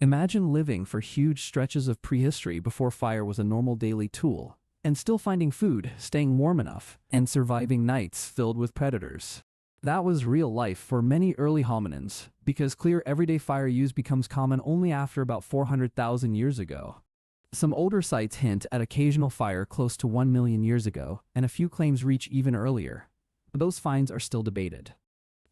Imagine living for huge stretches of prehistory before fire was a normal daily tool, and still finding food, staying warm enough, and surviving nights filled with predators. That was real life for many early hominins, because clear everyday fire use becomes common only after about 400,000 years ago. Some older sites hint at occasional fire close to 1 million years ago, and a few claims reach even earlier. But those finds are still debated.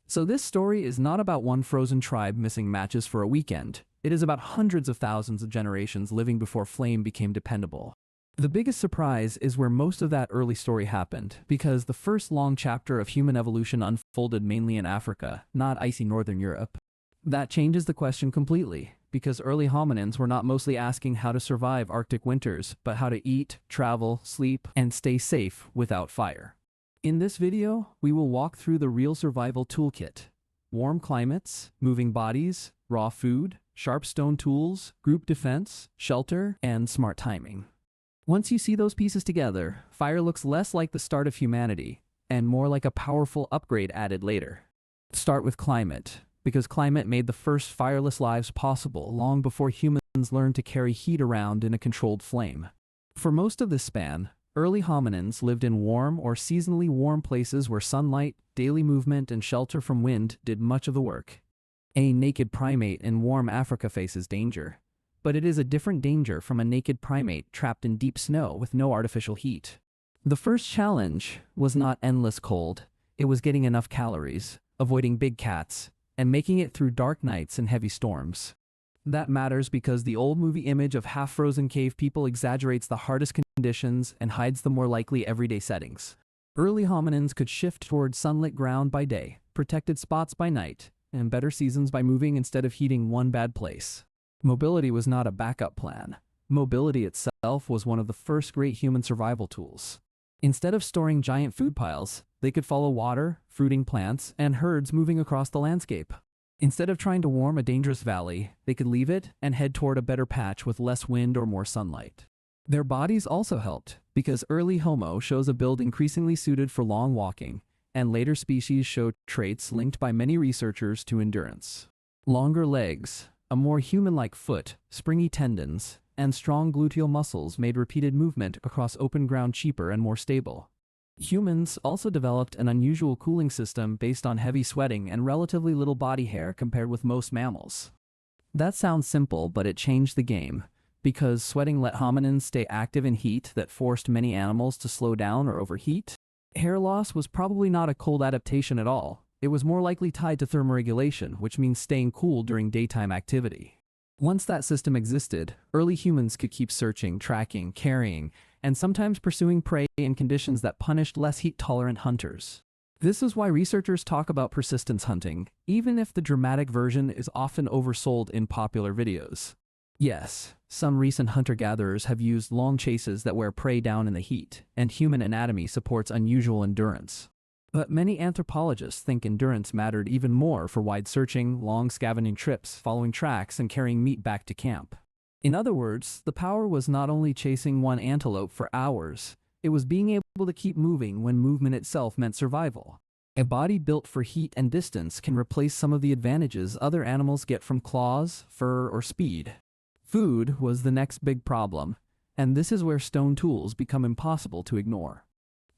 So this story is not about one frozen tribe missing matches for a weekend. It is about hundreds of thousands of generations living before flame became dependable. The biggest surprise is where most of that early story happened, because the first long chapter of human evolution unfolded mainly in Africa, not icy northern Europe. That changes the question completely, because early hominins were not mostly asking how to survive Arctic winters, but how to eat, travel, sleep, and stay safe without fire. In this video, we will walk through the real survival toolkit: warm climates, moving bodies, raw food, sharp stone tools, group defense, shelter, and smart timing. Once you see those pieces together, fire looks less like the start of humanity, and more like a powerful upgrade added later. Start with climate, because climate made the first fireless lives possible long before humans learned to carry heat around in a controlled flame. For most of this span, early hominins lived in warm or seasonally warm places where sunlight, daily movement, and shelter from wind did much of the work. A naked primate in warm Africa faces danger, but it is a different danger from a naked primate trapped in deep snow with no artificial heat. The first challenge was not endless cold, it was getting enough calories, avoiding big cats, and making it through dark nights and heavy storms. That matters because the old movie image of half-frozen cave people exaggerates the hardest conditions and hides the more likely everyday settings. Early hominins could shift toward sunlit ground by day, protected spots by night, and better seasons by moving instead of heating one bad place. Mobility was not a backup plan. Mobility itself was one of the first great human survival tools. Instead of storing giant food piles, they could follow water, fruiting plants, and herds moving across the landscape. Instead of trying to warm a dangerous valley, they could leave it and head toward a better patch with less wind or more sunlight. Their bodies also helped, because early Homo shows a build increasingly suited for long walking, and later species showed traits linked by many researchers to endurance. Longer legs, a more human-like foot, springy tendons, and strong gluteal muscles made repeated movement across open ground cheaper and more stable. Humans also developed an unusual cooling system based on heavy sweating and relatively little body hair compared with most mammals. That sounds simple, but it changed the game, because sweating let hominins stay active in heat that forced many animals to slow down or overheat. Hair loss was probably not a cold adaptation at all. It was more likely tied to thermoregulation, which means staying cool during daytime activity. Once that system existed, early humans could keep searching, tracking, carrying, and sometimes pursuing prey in conditions that punished less heat-tolerant hunters. This is why researchers talk about persistence hunting, even if the dramatic version is often oversold in popular videos. Yes, some recent hunter-gatherers have used long chases that wear prey down in the heat, and human anatomy supports unusual endurance. But many anthropologists think endurance mattered even more for wide searching, long scavenging trips, following tracks, and carrying meat back to camp. In other words, the power was not only chasing one antelope for hours, it was being able to keep moving when movement itself meant survival. A body built for heat and distance can replace some of the advantages other animals get from claws, fur, or speed. Food was the next big problem, and this is where stone tools become impossible to ignore.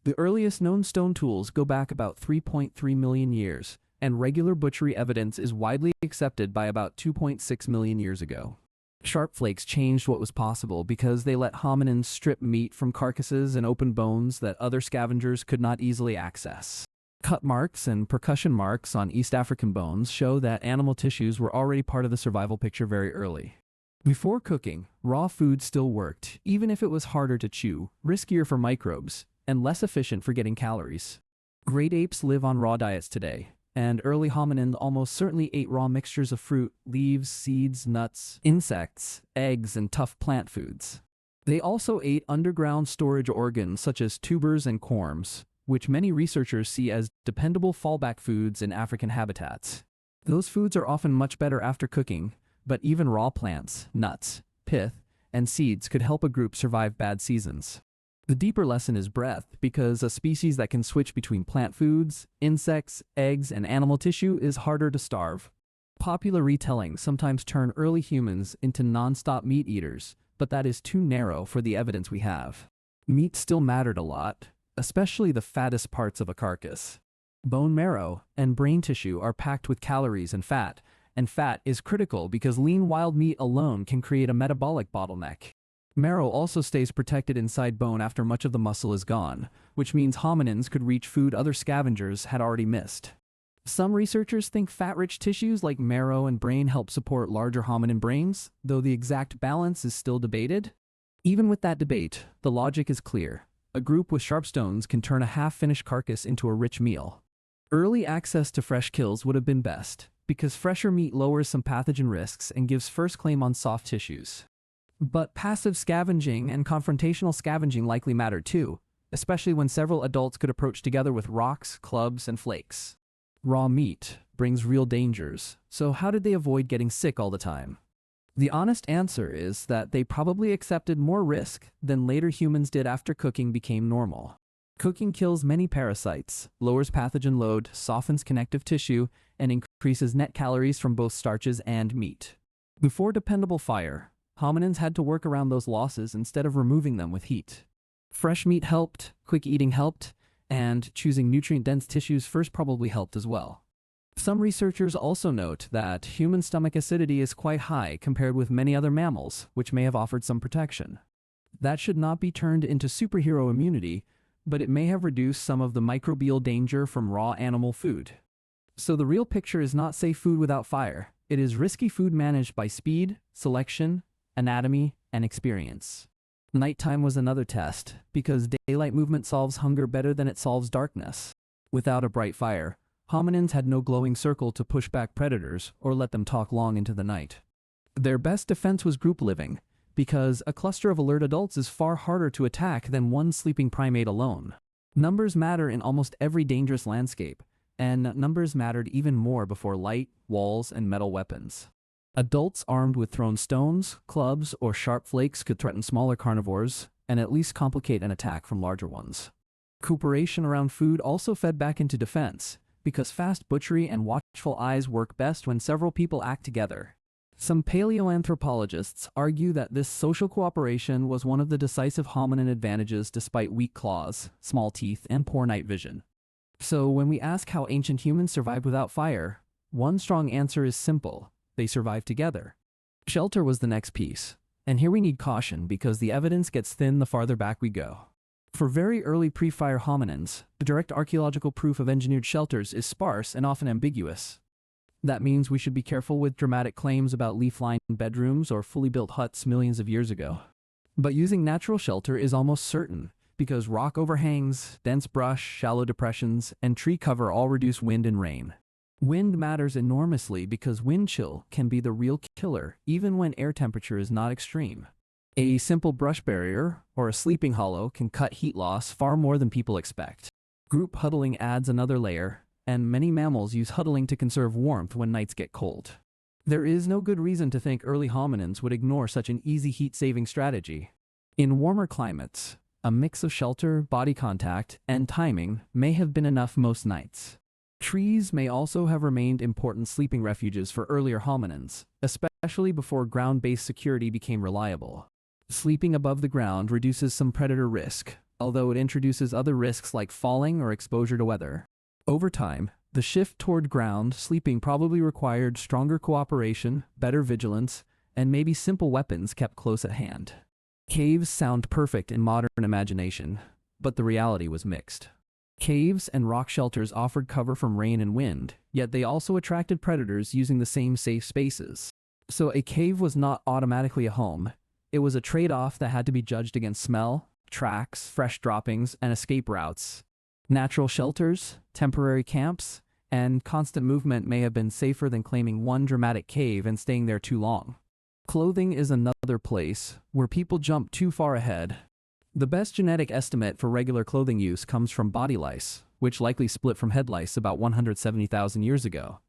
The earliest known stone tools go back about 3.3 million years, and regular butchery evidence is widely accepted by about 2.6 million years ago. Sharp flakes changed what was possible because they let hominins strip meat from carcasses and open bones that other scavengers could not easily access. Cut marks and percussion marks on East African bones show that animal tissues were already part of the survival picture very early. Before cooking, raw food still worked, even if it was harder to chew, riskier for microbes, and less efficient for getting calories. Great apes live on raw diets today, and early hominins almost certainly ate raw mixtures of fruit, leaves, seeds, nuts, insects, eggs, and tough plant foods. They also ate underground storage organs such as tubers and corms, which many researchers see as dependable fallback foods in African habitats. Those foods are often much better after cooking, but even raw plants, nuts, pith, and seeds could help a group survive bad seasons. The deeper lesson is breadth, because a species that can switch between plant foods, insects, eggs, and animal tissue is harder to starve. Popular retellings sometimes turn early humans into non-stop meat eaters, but that is too narrow for the evidence we have. Meat still mattered a lot, especially the fattest parts of a carcass. Bone marrow and brain tissue are packed with calories and fat is critical because lean wild meat alone can create a metabolic bottleneck. Marrow also stays protected inside bone after much of the muscle is gone, which means hominins could reach food other scavengers had already missed. Some researchers think fat-rich tissues like marrow and brain help support larger hominin brains, though the exact balance is still debated. Even with that debate, the logic is clear. A group with sharp stones can turn a half-finished carcass into a rich meal. Early access to fresh kills would have been best, because fresher meat lowers some pathogen risks and gives first claim on soft tissues. But passive scavenging and confrontational scavenging likely mattered too, especially when several adults could approach together with rocks, clubs, and flakes. Raw meat brings real dangers, so how did they avoid getting sick all the time? The honest answer is that they probably accepted more risk than later humans did after cooking became normal. Cooking kills many parasites, lowers pathogen load, softens connective tissue, and increases net calories from both starches and meat. Before dependable fire, hominins had to work around those losses instead of removing them with heat. Fresh meat helped, quick eating helped, and choosing nutrient-dense tissues first probably helped as well. Some researchers also note that human stomach acidity is quite high compared with many other mammals, which may have offered some protection. That should not be turned into superhero immunity, but it may have reduced some of the microbial danger from raw animal food. So the real picture is not safe food without fire. It is risky food managed by speed, selection, anatomy, and experience. Nighttime was another test, because daylight movement solves hunger better than it solves darkness. Without a bright fire, hominins had no glowing circle to push back predators or let them talk long into the night. Their best defense was group living, because a cluster of alert adults is far harder to attack than one sleeping primate alone. Numbers matter in almost every dangerous landscape, and numbers mattered even more before light, walls, and metal weapons. Adults armed with thrown stones, clubs, or sharp flakes could threaten smaller carnivores and at least complicate an attack from larger ones. Cooperation around food also fed back into defense, because fast butchery and watchful eyes work best when several people act together. Some paleoanthropologists argue that this social cooperation was one of the decisive hominin advantages despite weak claws, small teeth, and poor night vision. So when we ask how ancient humans survived without fire, one strong answer is simple. They survived together. Shelter was the next piece, and here we need caution because the evidence gets thin the farther back we go. For very early pre-fire hominins, the direct archaeological proof of engineered shelters is sparse and often ambiguous. That means we should be careful with dramatic claims about leaf-lined bedrooms or fully built huts millions of years ago. But using natural shelter is almost certain, because rock overhangs, dense brush, shallow depressions, and tree cover all reduce wind and rain. Wind matters enormously because wind chill can be the real killer even when air temperature is not extreme. A simple brush barrier or a sleeping hollow can cut heat loss far more than people expect. Group huddling adds another layer, and many mammals use huddling to conserve warmth when nights get cold. There is no good reason to think early hominins would ignore such an easy heat-saving strategy. In warmer climates, a mix of shelter, body contact, and timing may have been enough most nights. Trees may also have remained important sleeping refuges for earlier hominins, especially before ground-based security became reliable. Sleeping above the ground reduces some predator risk, although it introduces other risks like falling or exposure to weather. Over time, the shift toward ground sleeping probably required stronger cooperation, better vigilance, and maybe simple weapons kept close at hand. Caves sound perfect in modern imagination, but the reality was mixed. Caves and rock shelters offered cover from rain and wind, yet they also attracted predators using the same safe spaces. So a cave was not automatically a home. It was a trade-off that had to be judged against smell, tracks, fresh droppings, and escape routes. Natural shelters, temporary camps, and constant movement may have been safer than claiming one dramatic cave and staying there too long. Clothing is another place where people jump too far ahead. The best genetic estimate for regular clothing use comes from body lice, which likely split from head lice about 170,000 years ago.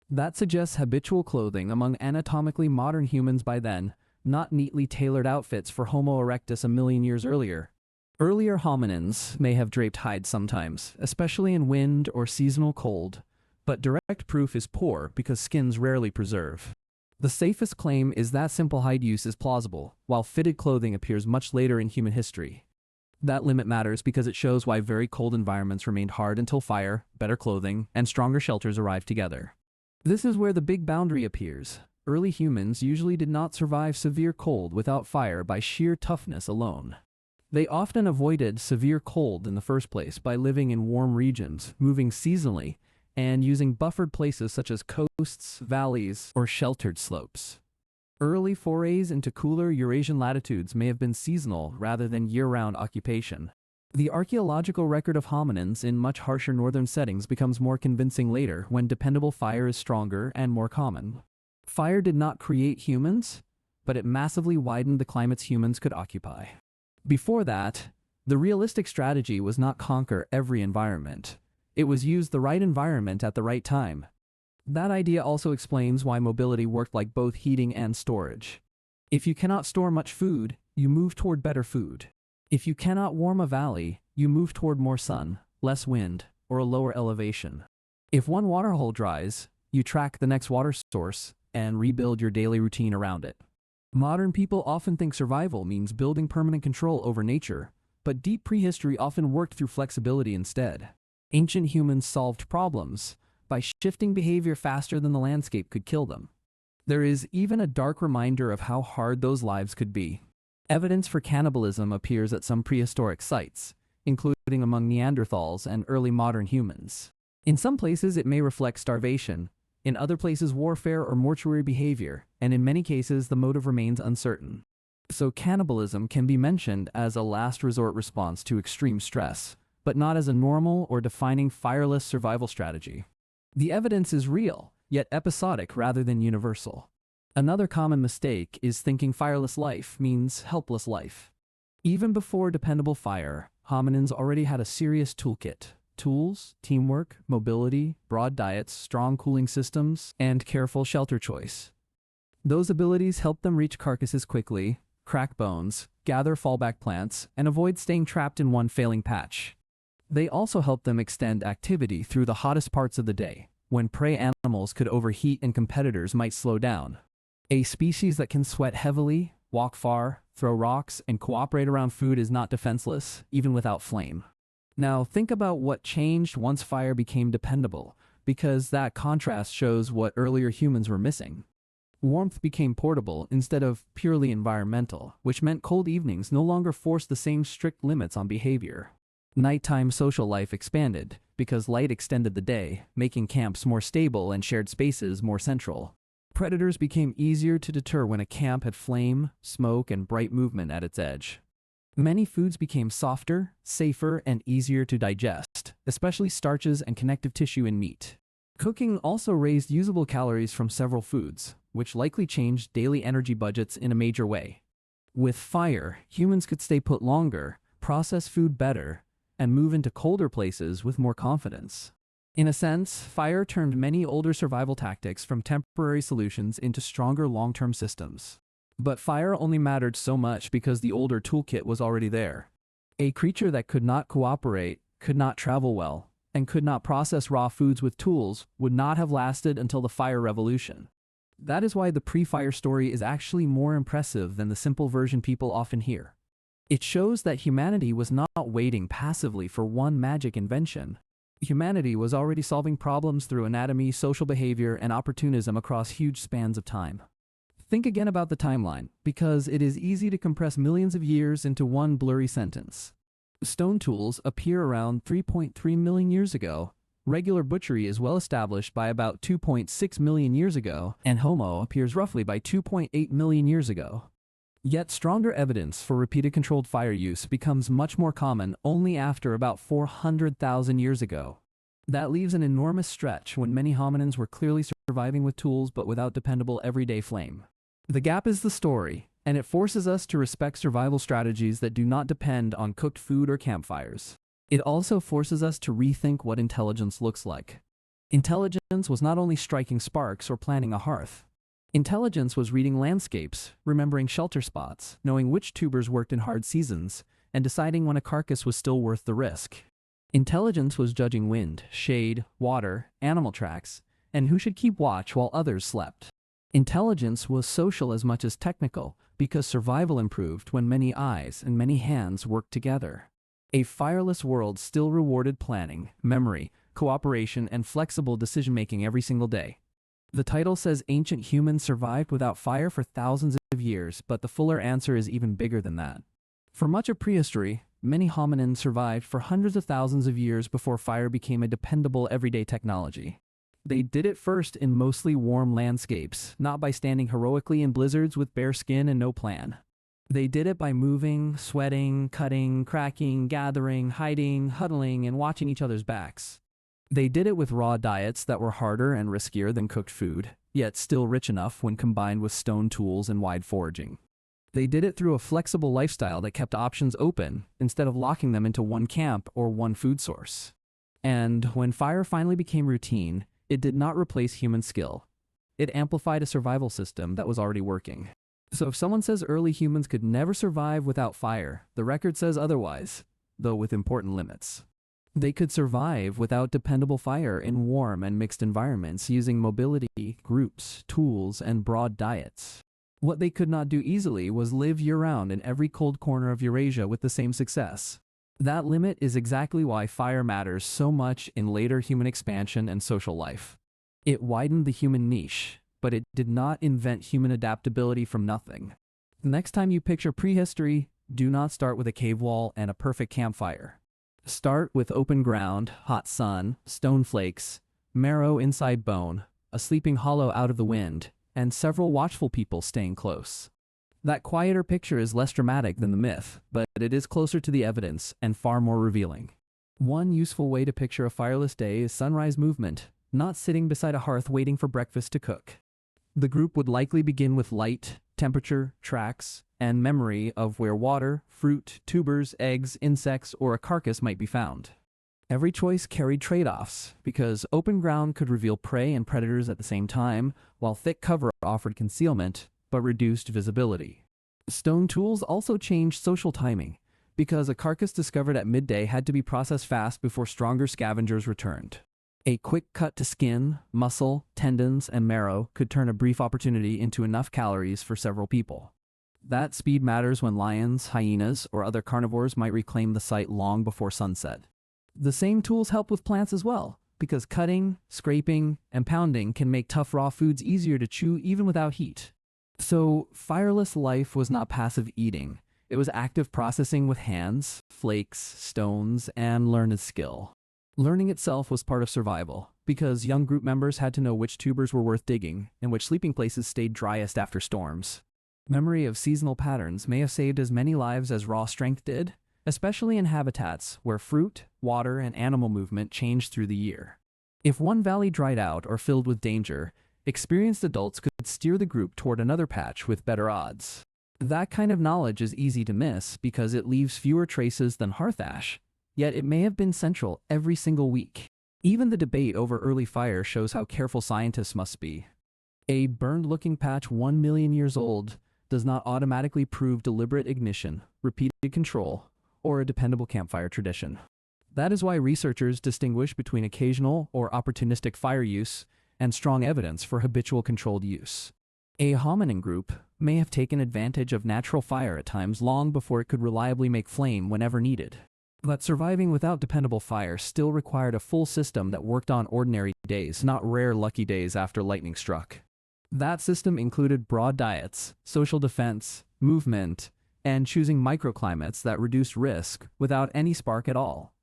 That suggests habitual clothing among anatomically modern humans by then, not neatly tailored outfits for Homo erectus a million years earlier. Earlier hominins may have draped hide sometimes, especially in wind or seasonal cold, But direct proof is poor because skins rarely preserve. The safest claim is that simple hide use is plausible, while fitted clothing appears much later in human history. That limit matters because it shows why very cold environments remained hard until fire, better clothing, and stronger shelters arrived together. This is where the big boundary appears. Early humans usually did not survive severe cold without fire by sheer toughness alone. They often avoided severe cold in the first place by living in warm regions, moving seasonally, and using buffered places such as coasts, valleys, or sheltered slopes. Early forays into cooler Eurasian latitudes may have been seasonal rather than year-round occupation. The archaeological record of hominins in much harsher northern settings becomes more convincing later when dependable fire is stronger and more common. Fire did not create humans, but it massively widened the climates humans could occupy. Before that, the realistic strategy was not conquer every environment. It was use the right environment at the right time. That idea also explains why mobility worked like both heating and storage. If you cannot store much food, you move toward better food. If you cannot warm a valley, you move toward more sun, less wind, or a lower elevation. If one waterhole dries, you track the next water source and rebuild your daily routine around it. Modern people often think survival means building permanent control over nature, but deep prehistory often worked through flexibility instead. Ancient humans solved problems by shifting behavior faster than the landscape could kill them. There is even a dark reminder of how hard those lives could be. Evidence for cannibalism appears at some prehistoric sites, including among Neanderthals and early modern humans. In some places it may reflect starvation, in other places warfare or mortuary behavior, and in many cases the motive remains uncertain. So cannibalism can be mentioned as a last resort response to extreme stress, but not as a normal or defining fireless survival strategy. The evidence is real, yet episodic rather than universal. Another common mistake is thinking fireless life means helpless life. Even before dependable fire, hominins already had a serious toolkit: tools, teamwork, mobility, broad diets, strong cooling systems, and careful shelter choice. Those abilities helped them reach carcasses quickly, crack bones, gather fallback plants, and avoid staying trapped in one failing patch. They also help them extend activity through the hottest parts of the day, when prey animals could overheat and competitors might slow down. A species that can sweat heavily, walk far, throw rocks, and cooperate around food is not defenseless, even without flame. Now think about what changed once fire became dependable, because that contrast shows what earlier humans were missing. Warmth became portable instead of purely environmental, which meant cold evenings no longer forced the same strict limits on behavior. Nighttime social life expanded, because light extended the day, making camps more stable and shared spaces more central. Predators became easier to deter when a camp had flame, smoke, and bright movement at its edge. Many foods became softer, safer, and easier to digest, especially starches and connective tissue in meat. Cooking also raised usable calories from several foods, which likely changed daily energy budgets in a major way. With fire, humans could stay put longer, process food better, and move into colder places with more confidence. In a sense, fire turned many older survival tactics from temporary solutions into stronger long-term systems. But fire only mattered so much because the older toolkit was already there. A creature that could not cooperate, could not travel well, and could not process raw foods with tools would not have lasted until the fire revolution. That is why the pre-fire story is actually more impressive than the simple version people often hear. It shows that humanity was not waiting passively for one magic invention. Humanity was already solving problems through anatomy, social behavior, and opportunism across huge spans of time. Think again about the timeline, because it is easy to compress millions of years into one blurry sentence. Stone tools appear around 3.3 million years ago. Regular butchery is well established by about 2.6 million years ago, and Homo appears roughly by 2.8 million years ago. Yet stronger evidence for repeated controlled fire use becomes much more common only after about 400,000 years ago. That leaves an enormous stretch when many hominins were clearly surviving with tools but without dependable everyday flame. The gap is the story, and it forces us to respect survival strategies that do not depend on cooked food or campfires. It also forces us to rethink what intelligence looks like. Intelligence was not only striking sparks or planning a hearth. Intelligence was reading landscapes, remembering shelter spots, knowing which tubers worked in hard seasons, and deciding when a carcass was still worth the risk. Intelligence was judging wind, shade, water, animal tracks, and who should keep watch while others slept. Intelligence was social as much as technical, because survival improved when many eyes and many hands worked together. A fireless world still rewarded planning, memory, cooperation, and flexible decision-making every single day. The title says ancient humans survived without fire for thousands of years, but the fuller answer is even bigger than that. For much of prehistory, many hominins survived for hundreds of thousands of years before fire became a dependable everyday technology. They did it first in mostly warm landscapes, not by standing heroically in blizzards with bare skin and no plan. They did it by moving, sweating, cutting, cracking, gathering, hiding, huddling, and watching each other's backs. They did it with raw diets that were harder and riskier than cooked food, yet still rich enough when combined with stone tools and wide foraging. They did it through a flexible lifestyle that kept options open instead of locking them into one camp or one food source. And when fire finally became routine, it did not replace human skill. It amplified a survival system that was already working. So if someone says early humans could never survive without fire, the record says otherwise, though with important limits. They could survive without dependable fire in warm and mixed environments using mobility, groups, tools, and broad diets. What they could not do easily was live year-round in every cold corner of Eurasia with the same success. That limit is exactly why fire matters so much in later human expansion and social life. It widened the human niche, but it did not invent human adaptability from nothing. The next time you picture prehistory, do not start with a cave wall and a perfect campfire. Start with open ground, hot sun, stone flakes, marrow inside bone, a sleeping hollow out of the wind, and several watchful people staying close. That quieter picture is less dramatic than the myth, but it is closer to the evidence and far more revealing. One useful way to picture a fireless day is sunrise movement, not sitting beside a hearth waiting for breakfast to cook. The group would likely begin with light, temperature, tracks, and memory of where water, fruit, tubers, eggs, insects, or a carcass might be found. Every choice carried trade-offs, because open ground could reveal prey and predators at the same time, while thick cover offered concealment, but reduced visibility. Stone tools also changed social timing, because a carcass discovered at midday had to be processed fast before stronger scavengers returned. A quick cut to skin, muscle, tendons, and marrow could turn a brief opportunity into enough calories for several people. That speed matters when lions, hyenas, or other carnivores might reclaim the site long before sunset. The same tools help with plants as well, because cutting, scraping, and pounding can make tough raw foods easier to chew even without heat. So, fireless life was not passive eating. It was active processing with hands, flakes, stones, and learned skill. Learning itself was part of survival, because young group members had to know which tubers were worth digging and which sleeping places stayed driest after storms. Memory of seasonal patterns may have saved as many lives as raw strength did, especially in habitats where fruit, water, and animal movement changed through the year. If one valley dried out or filled with danger, experienced adults could steer the group toward another patch with better odds. That kind of knowledge is easy to miss because it leaves fewer traces than hearth ash, yet it may have been central every single week. Even the debate over early fire shows how careful scientists must be. A burned-looking patch 1 million years old does not automatically prove deliberate ignition, repeated control, or a dependable campfire tradition. That is why researchers distinguish between occasional or opportunistic fire use and strong evidence for habitual controlled use. A hominin group may have taken advantage of natural fire at times long before it could reliably make flame whenever needed. But surviving without dependable fire still required a full system that worked on ordinary days, not rare lucky days after lightning struck. That system included broad diets, social defense, movement, and choosing microclimates that reduced risk without any spark at all.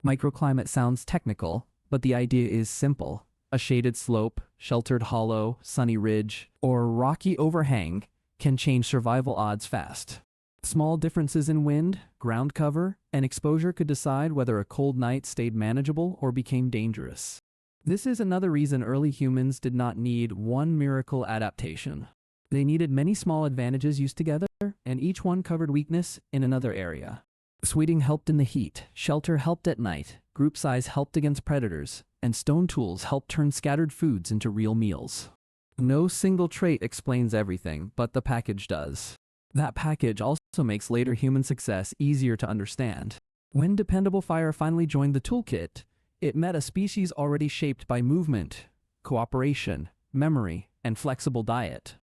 Microclimate sounds technical, but the idea is simple. A shaded slope, sheltered hollow, sunny ridge, or rocky overhang can change survival odds fast. Small differences in wind, ground cover, and exposure could decide whether a cold night stayed manageable or became dangerous. This is another reason early humans did not need one miracle adaptation. They needed many small advantages used together, and each one covered weakness in another area. Sweating helped in the heat, shelter helped at night, group size helped against predators, and stone tools helped turn scattered foods into real meals. No single trait explains everything, but the package does. That package also makes later human success easier to understand. When dependable fire finally joined the toolkit, it met a species already shaped by movement, cooperation, memory, and flexible diet.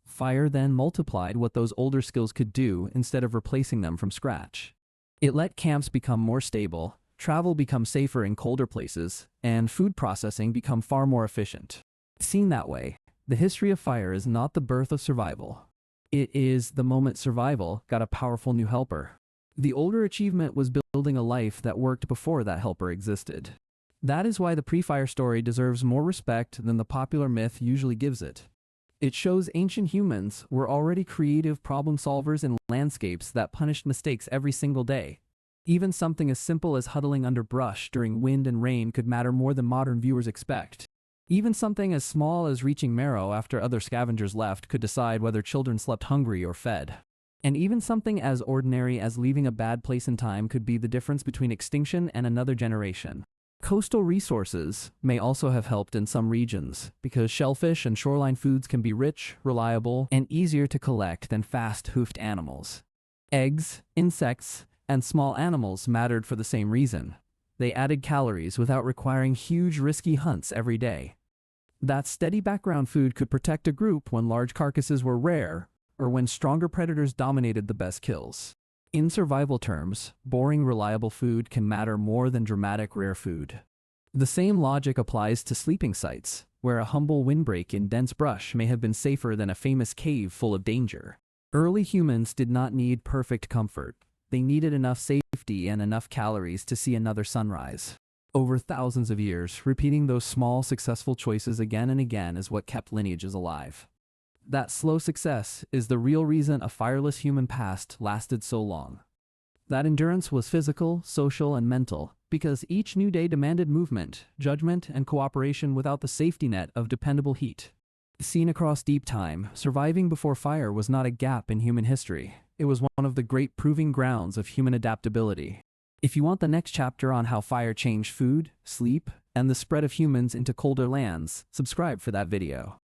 Fire then multiplied what those older skills could do instead of replacing them from scratch. It let camps become more stable, travel become safer in colder places, and food processing become far more efficient. Seen that way, the history of fire is not the birth of survival. It is the moment survival got a powerful new helper. The older achievement was building a life that worked before that helper existed. That is why the pre-fire story deserves more respect than the popular myth usually gives it. It shows ancient humans were already creative problem solvers in landscapes that punished mistakes every single day. Even something as simple as huddling under brush during wind and rain could matter more than modern viewers expect. Even something as small as reaching marrow after other scavengers left could decide whether children slept hungry or fed. And even something as ordinary as leaving a bad place in time could be the difference between extinction and another generation. Coastal resources may also have helped in some regions, because shellfish and shoreline foods can be rich, reliable, and easier to collect than fast-hoofed animals. Eggs, insects, and small animals mattered for the same reason. They added calories without requiring huge, risky hunts every day. That steady background food could protect a group when large carcasses were rare, or when stronger predators dominated the best kills. In survival terms, boring, reliable food can matter more than dramatic, rare food. The same logic applies to sleeping sites, where a humble windbreak in dense brush may have been safer than a famous cave full of danger. Early humans did not need perfect comfort. They needed enough safety and enough calories to see another sunrise. Over thousands of years, repeating those small, successful choices again and again is what kept lineages alive. That slow success is the real reason a fireless human past lasted so long. That endurance was physical, social, and mental, because each new day demanded movement, judgment, and cooperation without the safety net of dependable heat. Seen across deep time, surviving before fire was not a gap in human history. It was one of the great proving grounds of human adaptability. If you want the next chapter on how fire changed food, sleep, and the spread of humans into colder lands, subscribe for that video.